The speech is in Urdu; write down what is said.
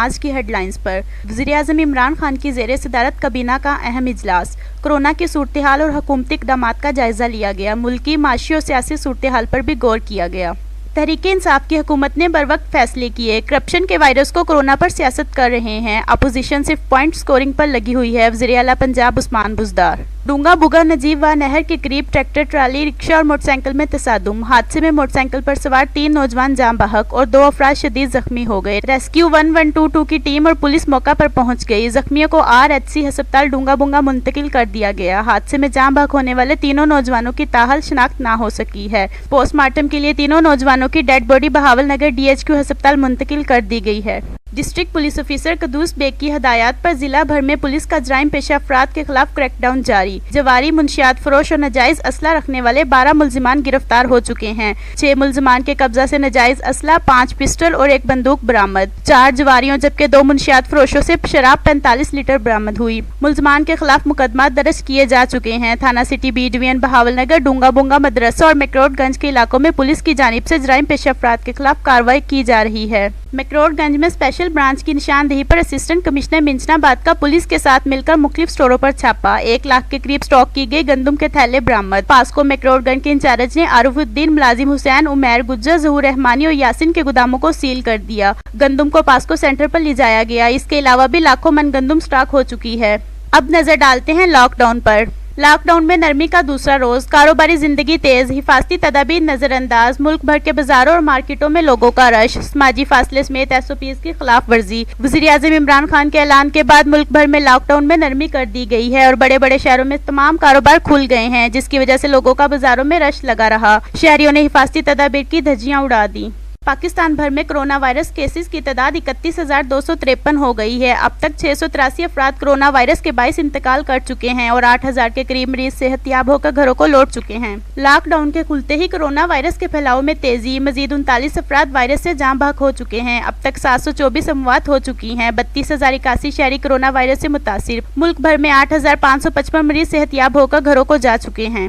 آج کی ہیڈ لائنز پر وزیراعظم عمران خان کی زیر صدارت کابینہ کا اہم اجلاس۔ کورونا کی صورتحال اور حکومتی اقدامات کا جائزہ لیا گیا۔ ملکی، معاشی اور سیاسی صورتحال پر بھی غور کیا گیا۔ تحریک انصاف کی حکومت نے بروقت فیصلے کیے۔ کرپشن کے وائرس کو کورونا پر سیاست کر رہے ہیں۔ اپوزیشن صرف پوائنٹ سکورنگ پر لگی ہوئی ہے۔ وزیر اعلیٰ پنجاب عثمان بزدار۔ ڈونگا بوگا نجیب واہ نہر کے قریب ٹریکٹر، ٹرالی، رکشہ اور موٹر سائیکل میں تصادم۔ حادثے میں موٹر سائیکل پر سوار 3 نوجوان جاں بحق اور 2 افراد شدید زخمی ہو گئے۔ ریسکیو 1122 کی ٹیم اور پولیس موقع پر پہنچ گئی۔ زخمیوں کو RHC ہسپتال ڈونگا بونگا منتقل کر دیا گیا۔ حادثے میں جاں بحق ہونے والے تینوں نوجوانوں کی تاحال شناخت نہ ہو سکی ہے۔ پوسٹ مارٹم کے لیے تینوں نوجوانوں کی dead body Bahawalnagar DHQ ہسپتال منتقل کر دی گئی ہے۔ District police officer Quddus Baig کی ہدایات پر ضلع بھر میں پولیس کا جرائم پیشہ افراد کے خلاف کریک ڈاؤن جاری۔ جواری، منشیات فروش اور ناجائز اسلحہ رکھنے والے 12 ملزمان گرفتار ہو چکے ہیں۔ 6 ملزمان کے قبضہ سے ناجائز اسلحہ، 5 پسٹل اور 1 بندوق برآمد۔ 4 جواریوں جبکہ 2 منشیات فروشوں سے شراب 45 لیٹر برآمد ہوئی۔ ملزمان کے خلاف مقدمات درج کیے جا چکے ہیں۔ تھانہ city B division Bahawalnagar, Donga Bonga مدرسہ اور مکروڈ گنج کے علاقوں میں پولیس کی جانب سے جرائم پیشہ افراد کے خلاف کارروائی کی جا رہی ہے۔ مکروڈ گنج میں اسپیشل برانچ کی نشاندہی پر اسسٹنٹ کمشنر منچنا باد کا پولیس کے ساتھ مل کر مختلف سٹوروں پر چھاپا۔ 1 لاکھ کے قریب سٹاک کی گئی گندم کے تھیلے برآمد۔ پاسکو مکروڈ گنج کے انچارج نے عارف الدین، ملازم حسین، عمیر گجر، ظہور رحمانی اور یاسین کے گوداموں کو سیل کر دیا۔ گندم کو پاسکو سینٹر پر لے جایا گیا۔ اس کے علاوہ بھی لاکھوں من گندم سٹاک ہو چکی ہے۔ اب نظر ڈالتے ہیں لاک ڈاؤن پر۔ لاک ڈاؤن میں نرمی کا دوسرا روز، کاروباری زندگی تیز، حفاظتی تدابیر نظر انداز، ملک بھر کے بازاروں اور مارکیٹوں میں لوگوں کا رش، سماجی فاصلے سمیت SOPs کی خلاف ورزی۔ وزیراعظم عمران خان کے اعلان کے بعد ملک بھر میں لاک ڈاؤن میں نرمی کر دی گئی ہے اور بڑے بڑے شہروں میں تمام کاروبار کھل گئے ہیں، جس کی وجہ سے لوگوں کا بازاروں میں رش لگا رہا۔ شہریوں نے حفاظتی تدابیر کی دھجیاں اڑا دیں۔ پاکستان بھر میں کرونا وائرس کیسز کی تعداد 31,253 ہو گئی ہے۔ اب تک 683 افراد کرونا وائرس کے باعث انتقال کر چکے ہیں اور 8,000 کے قریب مریض صحت یاب ہو کر گھروں کو لوٹ چکے ہیں۔ لاک ڈاؤن کے کھلتے ہی کرونا وائرس کے پھیلاؤ میں تیزی، مزید 39 افراد وائرس سے جاں بحق ہو چکے ہیں۔ اب تک 724 اموات ہو چکی ہیں۔ 32,081 شہری کرونا وائرس سے متاثر۔ ملک بھر میں 8,555 مریض صحت یاب ہو کر گھروں کو جا چکے ہیں۔